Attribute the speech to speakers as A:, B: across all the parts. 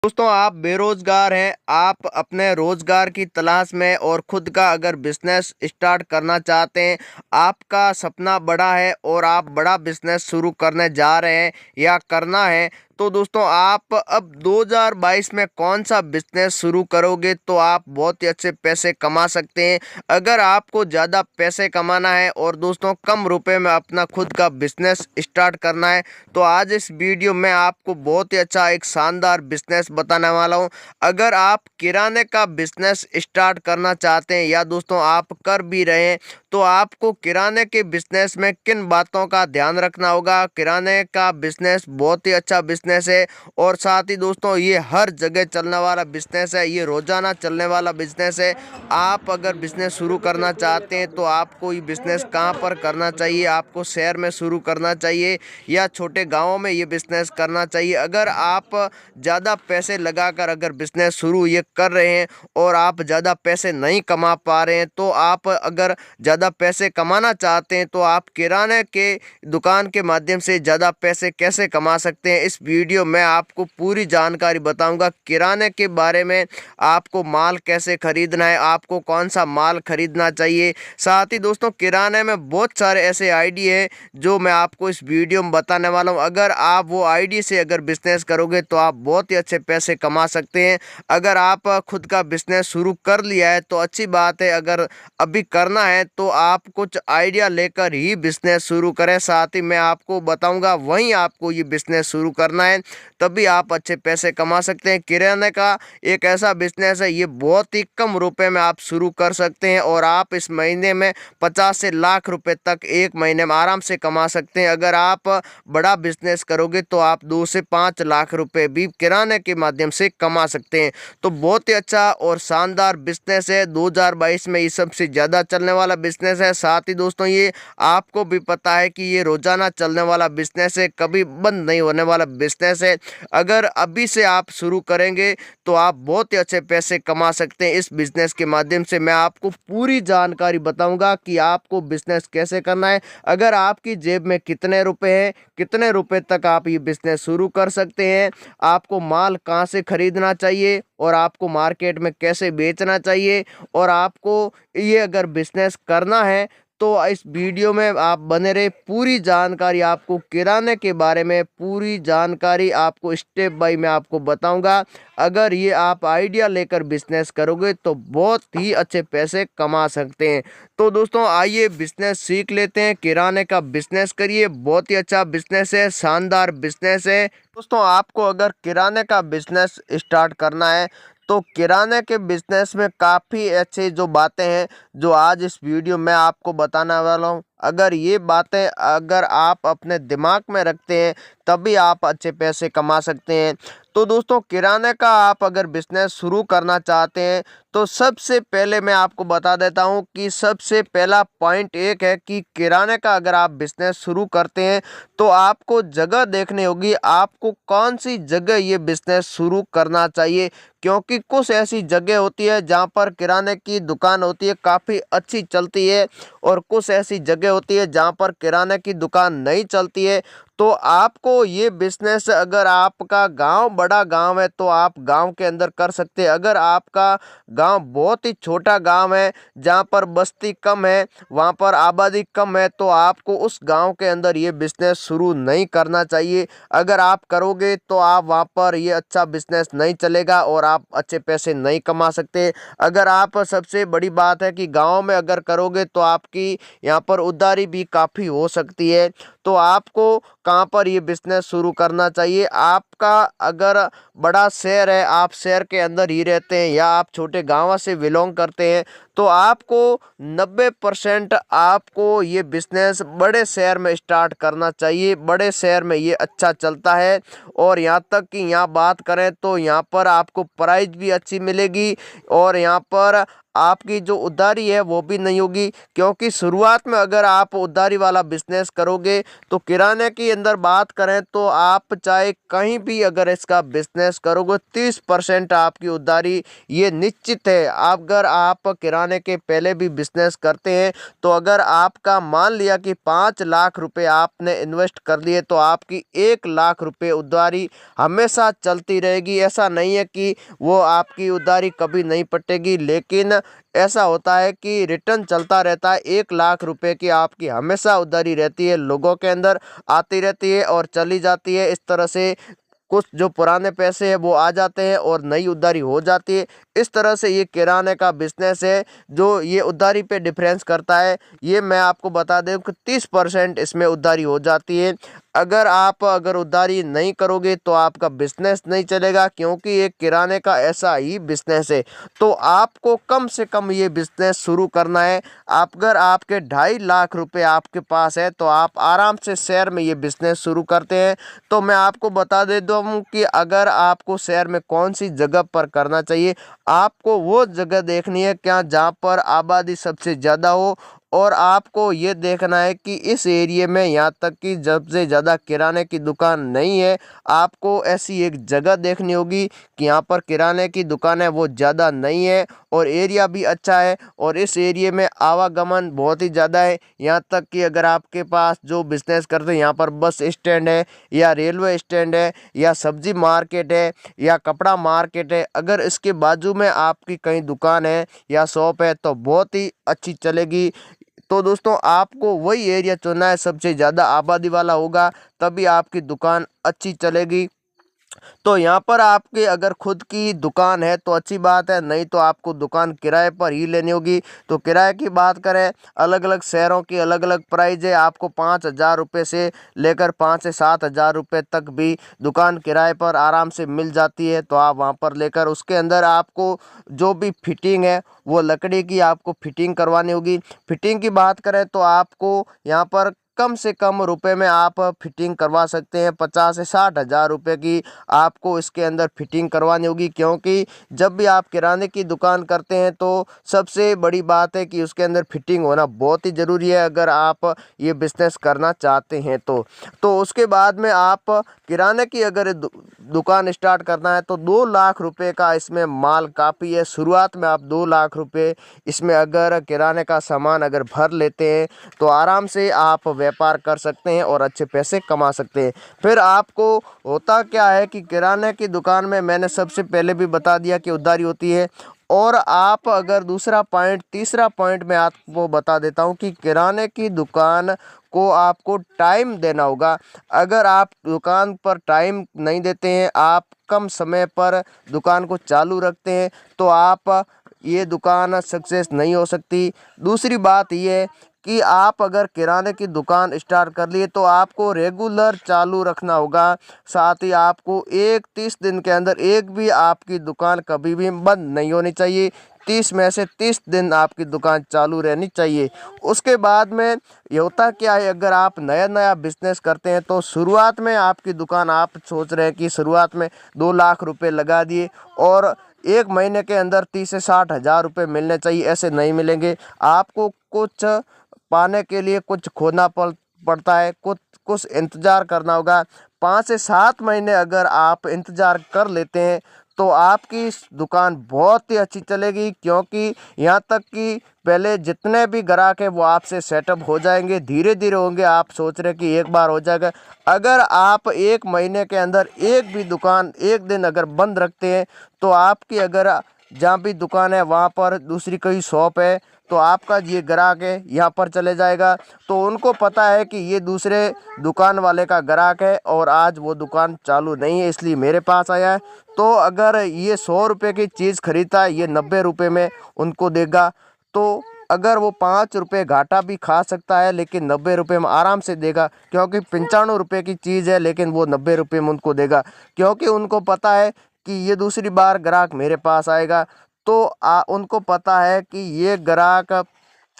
A: दोस्तों, आप बेरोजगार हैं, आप अपने रोजगार की तलाश में और खुद का अगर बिजनेस स्टार्ट करना चाहते हैं, आपका सपना बड़ा है और आप बड़ा बिजनेस शुरू करने जा रहे हैं या करना है, तो दोस्तों आप अब 2022 में कौन सा बिजनेस शुरू करोगे तो आप बहुत ही अच्छे पैसे कमा सकते हैं। अगर आपको ज़्यादा पैसे कमाना है और दोस्तों कम रुपए में अपना खुद का बिजनेस स्टार्ट करना है, तो आज इस वीडियो में आपको बहुत ही अच्छा एक शानदार बिजनेस बताने वाला हूं। अगर आप किराने का बिजनेस स्टार्ट करना चाहते हैं या दोस्तों आप कर भी रहे हैं, तो आपको किराने के बिजनेस में किन बातों का ध्यान रखना होगा। किराने का बिजनेस बहुत ही अच्छा बिजनेस है और साथ ही दोस्तों ये हर जगह चलने वाला बिजनेस है, ये रोजाना चलने वाला बिजनेस है। आप अगर बिजनेस शुरू करना चाहते हैं तो आपको ये बिजनेस कहाँ पर करना चाहिए, आपको शहर में शुरू करना चाहिए या छोटे गाँवों में ये बिजनेस करना चाहिए। अगर आप ज़्यादा पैसे लगाकर अगर बिजनेस शुरू ये कर रहे हैं और आप ज़्यादा पैसे नहीं कमा पा रहे हैं, तो आप अगर ज़्यादा पैसे कमाना चाहते हैं तो आप किराने के दुकान के माध्यम से ज़्यादा पैसे कैसे कमा सकते हैं। इस वीडियो में आपको पूरी जानकारी बताऊंगा किराने के बारे में। आपको माल कैसे खरीदना है, आपको कौन सा माल खरीदना चाहिए। साथ ही दोस्तों किराने में बहुत सारे ऐसे आइडिया है जो मैं आपको इस वीडियो में बताने वाला हूं। अगर आप वो आइडिया से अगर बिजनेस करोगे तो आप बहुत ही अच्छे पैसे कमा सकते हैं। अगर आप खुद का बिजनेस शुरू कर लिया है तो अच्छी बात है, अगर अभी करना है तो आप कुछ आइडिया लेकर ही बिजनेस शुरू करें। साथ ही मैं आपको बताऊंगा वहीं आपको ये बिजनेस शुरू करना है, तभी आप अच्छे पैसे कमा सकते हैं। किराने का एक ऐसा बिजनेस है, ये बहुत ही कम रुपए में आप शुरू कर सकते हैं और आप इस महीने में 50 से लाख रुपए तक एक महीने में आराम से कमा सकते हैं। अगर आप बड़ा बिजनेस करोगे तो आप 2 से 5 लाख रुपए भी किराने के माध्यम से कमा सकते हैं। तो बहुत ही अच्छा और शानदार बिजनेस है, 2022 में ये सबसे ज़्यादा चलने वाला बिजनेस है। साथ ही दोस्तों ये आपको भी पता है कि ये रोजाना चलने वाला बिजनेस है, कभी बंद नहीं होने वाला बिजनेस है। अगर अभी से आप शुरू करेंगे तो आप बहुत ही अच्छे पैसे कमा सकते हैं। इस बिजनेस के माध्यम से मैं आपको पूरी जानकारी बताऊंगा कि आपको बिजनेस कैसे करना है, अगर आपकी जेब में कितने रुपए हैं, कितने रुपए तक आप ये बिजनेस शुरू कर सकते हैं, आपको माल कहाँ से खरीदना चाहिए और आपको मार्केट में कैसे बेचना चाहिए। और आपको ये अगर बिजनेस करना है तो इस वीडियो में आप बने रहे। पूरी जानकारी आपको किराने के बारे में पूरी जानकारी आपको स्टेप बाय मैं आपको बताऊंगा। अगर ये आप आइडिया लेकर बिजनेस करोगे तो बहुत ही अच्छे पैसे कमा सकते हैं। तो दोस्तों आइए बिजनेस सीख लेते हैं। किराने का बिजनेस करिए, बहुत ही अच्छा बिजनेस है, शानदार बिजनेस है। दोस्तों आपको अगर किराने का बिजनेस स्टार्ट करना है तो किराने के बिजनेस में काफ़ी अच्छी जो बातें हैं जो आज इस वीडियो में आपको बताने वाला हूँ, अगर ये बातें अगर आप अपने दिमाग में रखते हैं तभी आप अच्छे पैसे कमा सकते हैं। तो दोस्तों किराने का आप अगर बिजनेस शुरू करना चाहते हैं तो सबसे पहले मैं आपको बता देता हूं कि सबसे पहला पॉइंट एक है कि किराने का अगर आप बिजनेस शुरू करते हैं तो आपको जगह देखनी होगी, आपको कौन सी जगह ये बिजनेस शुरू करना चाहिए। क्योंकि कुछ ऐसी जगह होती है जहां पर किराने की दुकान होती है काफ़ी अच्छी चलती है और कुछ ऐसी जगह होती है जहां पर किराने की दुकान नहीं चलती है। तो आपको ये बिजनेस अगर आपका गांव बड़ा गांव है तो आप गांव के अंदर कर सकते हैं। अगर आपका गांव बहुत ही छोटा गांव है जहां पर बस्ती कम है, वहां पर आबादी कम है, तो आपको उस गांव के अंदर ये बिजनेस शुरू नहीं करना चाहिए। अगर आप करोगे तो आप वहां पर ये अच्छा बिजनेस नहीं चलेगा और आप अच्छे पैसे नहीं कमा सकते। अगर आप सबसे बड़ी बात है कि गाँव में अगर करोगे तो आपकी यहाँ पर उधारी भी काफ़ी हो सकती है। तो आपको कहाँ पर ये बिजनेस शुरू करना चाहिए, आपका अगर बड़ा शहर है, आप शहर के अंदर ही रहते हैं या आप छोटे गांव से बिलोंग करते हैं, तो आपको 90% आपको ये बिजनेस बड़े शहर में स्टार्ट करना चाहिए। बड़े शहर में ये अच्छा चलता है और यहाँ तक कि यहाँ बात करें तो यहाँ पर आपको प्राइस भी अच्छी मिलेगी और यहाँ पर आपकी जो उधारी है वो भी नहीं होगी, क्योंकि शुरुआत में अगर आप उधारी वाला बिजनेस करोगे तो किराने की अंदर बात करें तो आप चाहे कहीं भी अगर इसका बिजनेस करोगे 30% आपकी उधारी ये निश्चित है। अगर आप किराने के पहले भी बिजनेस करते हैं तो अगर आपका मान लिया कि 5 लाख रुपए आपने इन्वेस्ट कर लिए तो आपकी 1 लाख रुपए उधारी हमेशा चलती रहेगी। ऐसा नहीं है कि वो आपकी उधारी कभी नहीं पटेगी, लेकिन ऐसा होता है कि रिटर्न चलता रहता है। 1 लाख रुपए की आपकी हमेशा उधारी रहती है, लोगों के अंदर आती रहती है और चली जाती है। इस तरह से कुछ जो पुराने पैसे हैं वो आ जाते हैं और नई उधारी हो जाती है। इस तरह से ये किराने का बिजनेस है जो ये उधारी पे डिफरेंस करता है। ये मैं आपको बता दूं कि 30% इसमें उधारी हो जाती है। अगर उधारी नहीं करोगे तो आपका बिजनेस नहीं चलेगा, क्योंकि ये किराने का ऐसा ही बिजनेस है। तो आपको कम से कम ये बिजनेस शुरू करना है। अगर आपके 2.5 लाख रुपए आपके पास है तो आप आराम से शहर में ये बिजनेस शुरू करते हैं। तो मैं आपको बता देता हूँ कि अगर आपको शहर में कौन सी जगह पर करना चाहिए, आपको वो जगह देखनी है क्या जहाँ पर आबादी सबसे ज़्यादा हो, और आपको ये देखना है कि इस एरिया में यहाँ तक कि सबसे ज़्यादा किराने की दुकान नहीं है। आपको ऐसी एक जगह देखनी होगी कि यहाँ पर किराने की दुकान है वो ज़्यादा नहीं है और एरिया भी अच्छा है और इस एरिया में आवागमन बहुत ही ज़्यादा है। यहाँ तक कि अगर आपके पास जो बिजनेस करते हैं यहाँ पर बस स्टैंड है या रेलवे स्टैंड है या सब्जी मार्केट है या कपड़ा मार्केट है, अगर इसके बाजू में आपकी कहीं दुकान है या शॉप है तो बहुत ही अच्छी चलेगी। तो दोस्तों आपको वही एरिया चुनना है, सबसे ज़्यादा आबादी वाला होगा, तभी आपकी दुकान अच्छी चलेगी। तो यहाँ पर आपके अगर खुद की दुकान है तो अच्छी बात है, नहीं तो आपको दुकान किराए पर ही लेनी होगी। तो किराए की बात करें, अलग अलग शहरों की अलग अलग प्राइस है। आपको 5,000 रुपये से लेकर 5 से 7 हज़ार रुपये तक भी दुकान किराए पर आराम से मिल जाती है। तो आप वहाँ पर लेकर उसके अंदर आपको जो भी फिटिंग है वो लकड़ी की आपको फिटिंग करवानी होगी। फिटिंग की बात करें तो आपको यहाँ पर कम से कम रुपए में आप फिटिंग करवा सकते हैं। 50 से 60 हज़ार रुपये की आपको इसके अंदर फिटिंग करवानी होगी, क्योंकि जब भी आप किराने की दुकान करते हैं तो सबसे बड़ी बात है कि उसके अंदर फिटिंग होना बहुत ही ज़रूरी है अगर आप ये बिज़नेस करना चाहते हैं तो उसके बाद में आप किराने की अगर दुकान स्टार्ट करना है तो 2 लाख रुपए का इसमें माल काफ़ी है। शुरुआत में आप 2 लाख रुपए इसमें अगर किराने का सामान अगर भर लेते हैं तो आराम से आप व्यापार कर सकते हैं और अच्छे पैसे कमा सकते हैं। फिर आपको होता क्या है कि किराने की दुकान में मैंने सबसे पहले भी बता दिया कि उधारी होती है। और आप अगर तीसरा पॉइंट मैं आपको बता देता हूँ कि किराने की दुकान को आपको टाइम देना होगा। अगर आप दुकान पर टाइम नहीं देते हैं, आप कम समय पर दुकान को चालू रखते हैं तो आप ये दुकान सक्सेस नहीं हो सकती। दूसरी बात ये है कि आप अगर किराने की दुकान स्टार्ट कर लिए तो आपको रेगुलर चालू रखना होगा। साथ ही आपको 30 दिन के अंदर एक भी आपकी दुकान कभी भी बंद नहीं होनी चाहिए। 30 में से 30 दिन आपकी दुकान चालू रहनी चाहिए। उसके बाद में ये होता क्या है, अगर आप नया नया बिजनेस करते हैं तो शुरुआत में आपकी दुकान आप सोच रहे हैं कि शुरुआत में 2 लाख रुपए लगा दिए और 1 महीने के अंदर 30 से 60 हज़ार रुपये मिलने चाहिए, ऐसे नहीं मिलेंगे। आपको कुछ पाने के लिए कुछ खोना पड़ता है, कुछ कुछ इंतज़ार करना होगा। 5 से 7 महीने अगर आप इंतज़ार कर लेते हैं तो आपकी इस दुकान बहुत ही अच्छी चलेगी, क्योंकि यहाँ तक कि पहले जितने भी ग्राहक हैं वो आपसे सेटअप हो जाएंगे, धीरे धीरे होंगे। आप सोच रहे कि एक बार हो जाएगा। अगर आप 1 महीने के अंदर एक भी दुकान एक दिन अगर बंद रखते हैं तो आपकी अगर जहाँ भी दुकान है वहाँ पर दूसरी कोई शॉप है तो आपका ये ग्राहक है यहाँ पर चले जाएगा। तो उनको पता है कि ये दूसरे दुकान वाले का ग्राहक है और आज वो दुकान चालू नहीं है इसलिए मेरे पास आया है। तो अगर ये 100 रुपये की चीज़ खरीदता है ये 90 रुपये में उनको देगा। तो अगर वो 5 रुपये घाटा भी खा सकता है लेकिन 90 रुपये में आराम से देगा, क्योंकि 95 रुपये की चीज़ है लेकिन वो 90 रुपये में उनको देगा, क्योंकि उनको पता है कि ये दूसरी बार ग्राहक मेरे पास आएगा। तो उनको पता है कि ये ग्राहक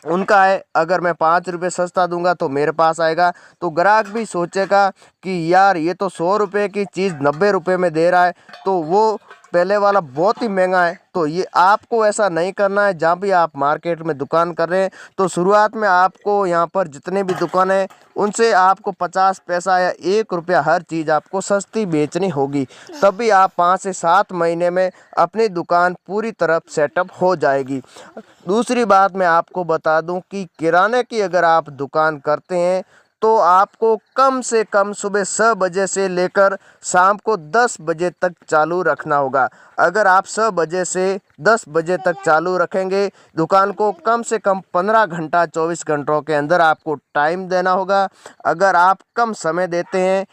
A: उनका है, अगर मैं 5 रुपये सस्ता दूंगा तो मेरे पास आएगा। तो ग्राहक भी सोचेगा कि यार ये तो 100 रुपये की चीज़ 90 रुपये में दे रहा है, तो वो पहले वाला बहुत ही महंगा है। तो ये आपको ऐसा नहीं करना है। जहाँ भी आप मार्केट में दुकान कर रहे हैं तो शुरुआत में आपको यहाँ पर जितने भी दुकान है उनसे आपको 50 पैसा या 1 रुपया हर चीज़ आपको सस्ती बेचनी होगी। तभी आप 5 से 7 महीने में अपनी दुकान पूरी तरह सेटअप हो जाएगी। दूसरी बात मैं आपको बता दूं कि किराने की अगर आप दुकान करते हैं तो आपको कम से कम सुबह 6 बजे से लेकर शाम को 10 बजे तक चालू रखना होगा। अगर आप 6 बजे से 10 बजे तक चालू रखेंगे दुकान को, कम से कम 15 घंटा 24 घंटों के अंदर आपको टाइम देना होगा। अगर आप कम समय देते हैं,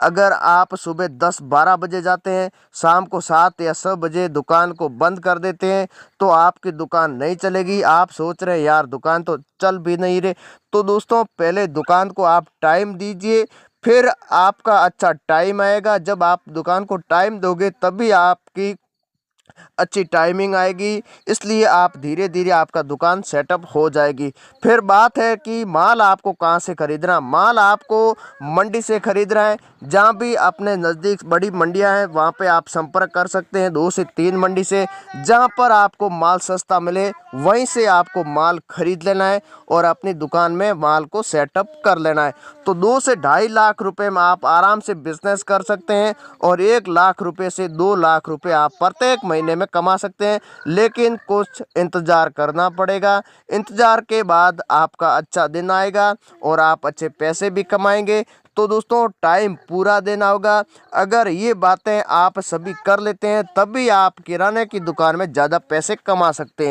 A: अगर आप सुबह 10-12 बजे जाते हैं, शाम को 7 या 6 बजे दुकान को बंद कर देते हैं तो आपकी दुकान नहीं चलेगी। आप सोच रहे हैं यार दुकान तो चल भी नहीं रहे। तो दोस्तों पहले दुकान को आप टाइम दीजिए, फिर आपका अच्छा टाइम आएगा। जब आप दुकान को टाइम दोगे तभी आपकी अच्छी टाइमिंग आएगी। इसलिए आप धीरे धीरे आपका दुकान सेटअप हो जाएगी। फिर बात है कि माल आपको कहाँ से खरीदना। माल आपको मंडी से खरीदना है। जहाँ भी अपने नज़दीक बड़ी मंडियाँ हैं वहाँ पे आप संपर्क कर सकते हैं 2 से 3 मंडी से। जहाँ पर आपको माल सस्ता मिले वहीं से आपको माल खरीद लेना है और अपनी दुकान में माल को सेटअप कर लेना है। तो 2 से 2.5 लाख रुपए में आप आराम से बिजनेस कर सकते हैं और 1 लाख रुपए से 2 लाख रुपए आप प्रत्येक महीने में कमा सकते हैं। लेकिन कुछ इंतज़ार करना पड़ेगा। इंतज़ार के बाद आपका अच्छा दिन आएगा और आप अच्छे पैसे भी कमाएंगे। तो दोस्तों टाइम पूरा देना होगा। अगर ये बातें आप सभी कर लेते हैं तभी आप किराने की दुकान में ज़्यादा पैसे कमा सकते हैं।